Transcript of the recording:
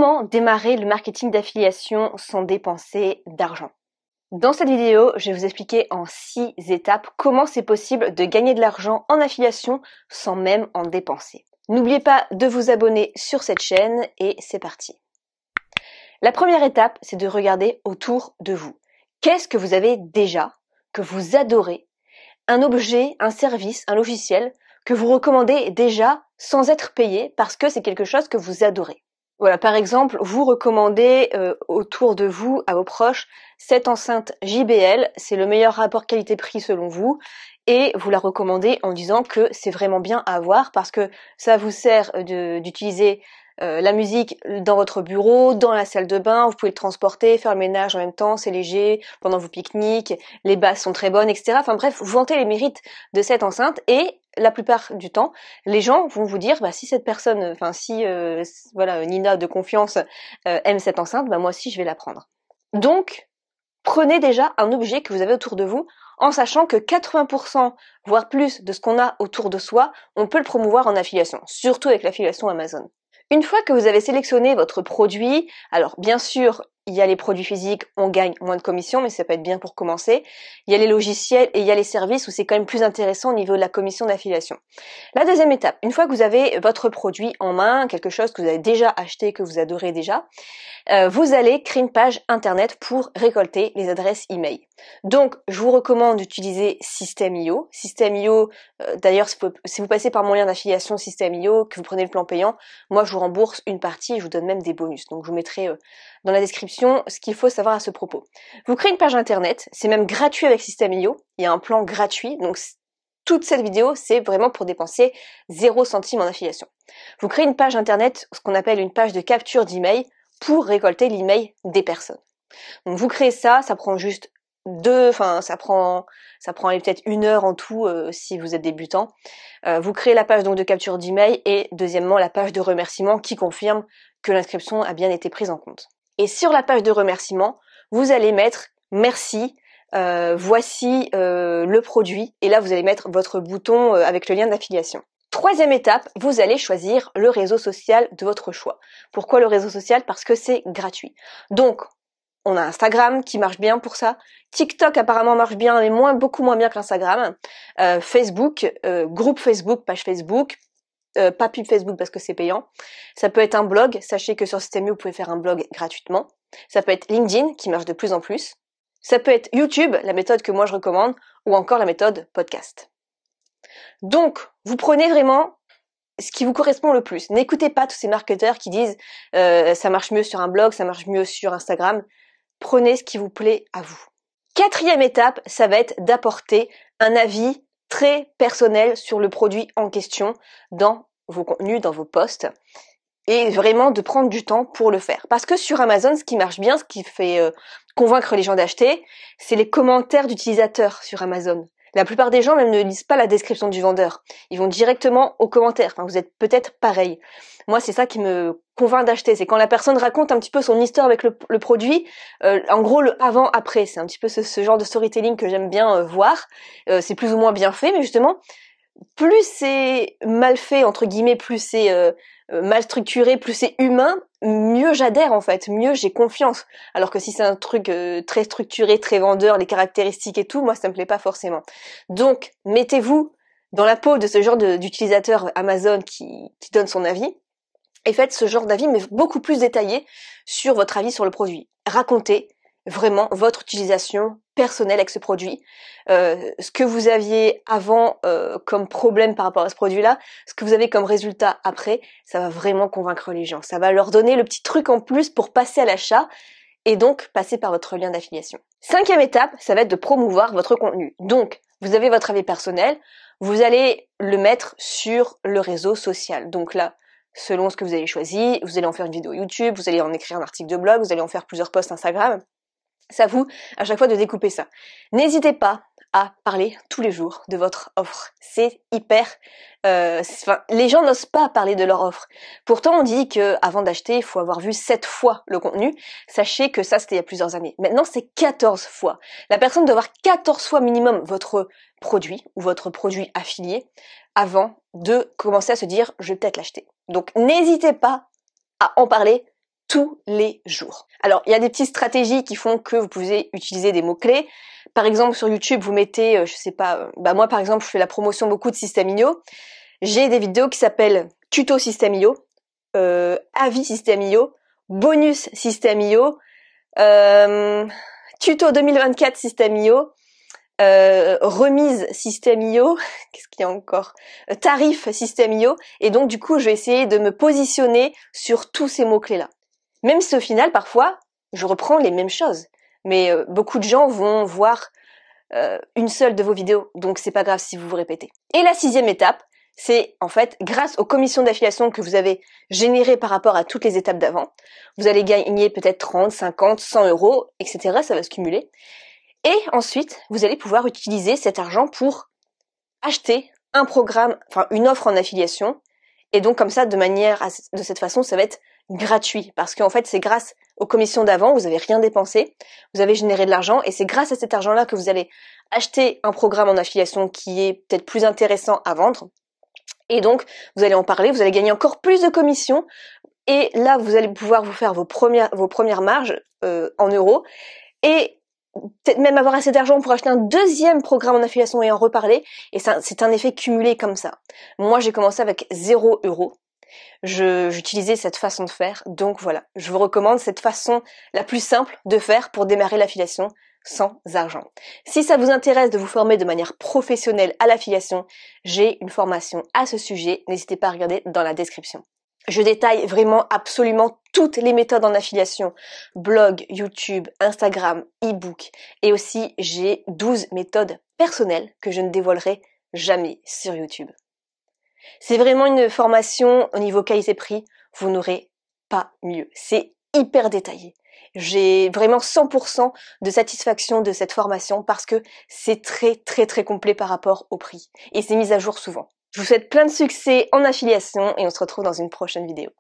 Comment démarrer le marketing d'affiliation sans dépenser d'argent? Dans cette vidéo, je vais vous expliquer en 6 étapes comment c'est possible de gagner de l'argent en affiliation sans même en dépenser. N'oubliez pas de vous abonner sur cette chaîne et c'est parti. La première étape, c'est de regarder autour de vous. Qu'est-ce que vous avez déjà, que vous adorez, un objet, un service, un logiciel que vous recommandez déjà sans être payé parce que c'est quelque chose que vous adorez. Voilà, par exemple, vous recommandez autour de vous, à vos proches, cette enceinte JBL, c'est le meilleur rapport qualité-prix selon vous, et vous la recommandez en disant que c'est vraiment bien à avoir parce que ça vous sert d'utiliser la musique dans votre bureau, dans la salle de bain, vous pouvez le transporter, faire le ménage en même temps, c'est léger, pendant vos pique-niques, les basses sont très bonnes, etc. Enfin bref, vous vantez les mérites de cette enceinte et la plupart du temps, les gens vont vous dire, si cette personne, voilà, Nina de confiance aime cette enceinte, moi aussi je vais la prendre. Donc, prenez déjà un objet que vous avez autour de vous en sachant que 80%, voire plus de ce qu'on a autour de soi, on peut le promouvoir en affiliation, surtout avec l'affiliation Amazon. Une fois que vous avez sélectionné votre produit, alors bien sûr, il y a les produits physiques, on gagne moins de commission, mais ça peut être bien pour commencer. Il y a les logiciels et il y a les services où c'est quand même plus intéressant au niveau de la commission d'affiliation. La deuxième étape, une fois que vous avez votre produit en main, quelque chose que vous avez déjà acheté, que vous adorez déjà, vous allez créer une page internet pour récolter les adresses email. Donc, je vous recommande d'utiliser System.io. System.io, d'ailleurs, si vous passez par mon lien d'affiliation System.io, que vous prenez le plan payant, moi je vous rembourse une partie et je vous donne même des bonus. Donc, je vous mettrai dans la description ce qu'il faut savoir à ce propos. Vous créez une page internet, c'est même gratuit avec System.io. Il y a un plan gratuit, donc toute cette vidéo, c'est vraiment pour dépenser 0 centime en affiliation. Vous créez une page internet, ce qu'on appelle une page de capture d'email, pour récolter l'email des personnes. Donc vous créez ça, ça prend juste ça prend peut-être 1 heure en tout si vous êtes débutant. Vous créez la page donc de capture d'email et deuxièmement la page de remerciement qui confirme que l'inscription a bien été prise en compte. Et sur la page de remerciement, vous allez mettre merci, voici le produit et là vous allez mettre votre bouton avec le lien d'affiliation. Troisième étape, vous allez choisir le réseau social de votre choix. Pourquoi le réseau social? Parce que c'est gratuit. Donc, on a Instagram qui marche bien pour ça. TikTok apparemment marche bien, mais beaucoup moins bien qu'Instagram. Facebook, groupe Facebook, page Facebook. Pas pub Facebook parce que c'est payant. Ça peut être un blog. Sachez que sur System.io, vous pouvez faire un blog gratuitement. Ça peut être LinkedIn qui marche de plus en plus. Ça peut être YouTube, la méthode que moi je recommande, ou encore la méthode podcast. Donc, vous prenez vraiment ce qui vous correspond le plus. N'écoutez pas tous ces marketeurs qui disent ça marche mieux sur un blog, ça marche mieux sur Instagram. Prenez ce qui vous plaît à vous. Quatrième étape, ça va être d'apporter un avis très personnel sur le produit en question dans vos contenus, dans vos posts. Et vraiment de prendre du temps pour le faire. Parce que sur Amazon, ce qui marche bien, ce qui fait convaincre les gens d'acheter, c'est les commentaires d'utilisateurs sur Amazon. La plupart des gens même ne lisent pas la description du vendeur. Ils vont directement aux commentaires. Enfin, vous êtes peut-être pareil. Moi, c'est ça qui me convainc d'acheter. C'est quand la personne raconte un petit peu son histoire avec le produit. En gros, le avant-après. C'est un petit peu ce genre de storytelling que j'aime bien voir. C'est plus ou moins bien fait, mais justement, plus c'est mal fait, entre guillemets, plus c'est mal structuré, plus c'est humain, mieux j'adhère en fait, mieux j'ai confiance. Alors que si c'est un truc très structuré, très vendeur, les caractéristiques et tout, moi ça me plaît pas forcément. Donc, mettez-vous dans la peau de ce genre d'utilisateur Amazon qui donne son avis et faites ce genre d'avis, mais beaucoup plus détaillé sur votre avis sur le produit. Racontez vraiment votre utilisation personnelle avec ce produit, ce que vous aviez avant comme problème par rapport à ce produit-là, ce que vous avez comme résultat après, ça va vraiment convaincre les gens. Ça va leur donner le petit truc en plus pour passer à l'achat et donc passer par votre lien d'affiliation. Cinquième étape, ça va être de promouvoir votre contenu. Donc, vous avez votre avis personnel, vous allez le mettre sur le réseau social. Donc là, selon ce que vous avez choisi, vous allez en faire une vidéo YouTube, vous allez en écrire un article de blog, vous allez en faire plusieurs posts Instagram. C'est à vous, à chaque fois, de découper ça. N'hésitez pas à parler tous les jours de votre offre. C'est hyper... les gens n'osent pas parler de leur offre. Pourtant, on dit que avant d'acheter, il faut avoir vu 7 fois le contenu. Sachez que ça, c'était il y a plusieurs années. Maintenant, c'est 14 fois. La personne doit voir 14 fois minimum votre produit ou votre produit affilié avant de commencer à se dire « je vais peut-être l'acheter ». Donc, n'hésitez pas à en parler tous les jours. Alors, il y a des petites stratégies qui font que vous pouvez utiliser des mots-clés. Par exemple, sur YouTube, vous mettez, je sais pas, moi par exemple, je fais la promotion beaucoup de System.io. J'ai des vidéos qui s'appellent Tuto System.io, Avis System.io, Bonus System.io, Tuto 2024 System.io, remise System.io, qu'est-ce qu'il y a encore, tarif System.io, et donc du coup je vais essayer de me positionner sur tous ces mots-clés là. Même si au final parfois je reprends les mêmes choses, mais beaucoup de gens vont voir une seule de vos vidéos, donc c'est pas grave si vous vous répétez. Et la 6e étape, c'est en fait grâce aux commissions d'affiliation que vous avez générées par rapport à toutes les étapes d'avant, vous allez gagner peut-être 30, 50, 100 euros, etc. Ça va se cumuler. Et ensuite, vous allez pouvoir utiliser cet argent pour acheter un programme, enfin une offre en affiliation. Et donc comme ça, de cette façon, ça va être gratuit. Parce qu'en fait, c'est grâce aux commissions d'avant, vous n'avez rien dépensé, vous avez généré de l'argent, et c'est grâce à cet argent-là que vous allez acheter un programme en affiliation qui est peut-être plus intéressant à vendre. Et donc, vous allez en parler, vous allez gagner encore plus de commissions. Et là, vous allez pouvoir vous faire vos premières marges en euros. Et peut-être même avoir assez d'argent pour acheter un deuxième programme en affiliation et en reparler. Et ça, c'est un effet cumulé comme ça. Moi, j'ai commencé avec 0 euros. J'utilisais cette façon de faire. Donc voilà, je vous recommande cette façon la plus simple de faire pour démarrer l'affiliation sans argent. Si ça vous intéresse de vous former de manière professionnelle à l'affiliation, j'ai une formation à ce sujet. N'hésitez pas à regarder dans la description. Je détaille vraiment absolument toutes les méthodes en affiliation, blog, YouTube, Instagram, e-book, et aussi j'ai 12 méthodes personnelles que je ne dévoilerai jamais sur YouTube. C'est vraiment une formation au niveau qualité-prix, vous n'aurez pas mieux. C'est hyper détaillé. J'ai vraiment 100% de satisfaction de cette formation parce que c'est très très très complet par rapport au prix et c'est mis à jour souvent. Je vous souhaite plein de succès en affiliation et on se retrouve dans une prochaine vidéo.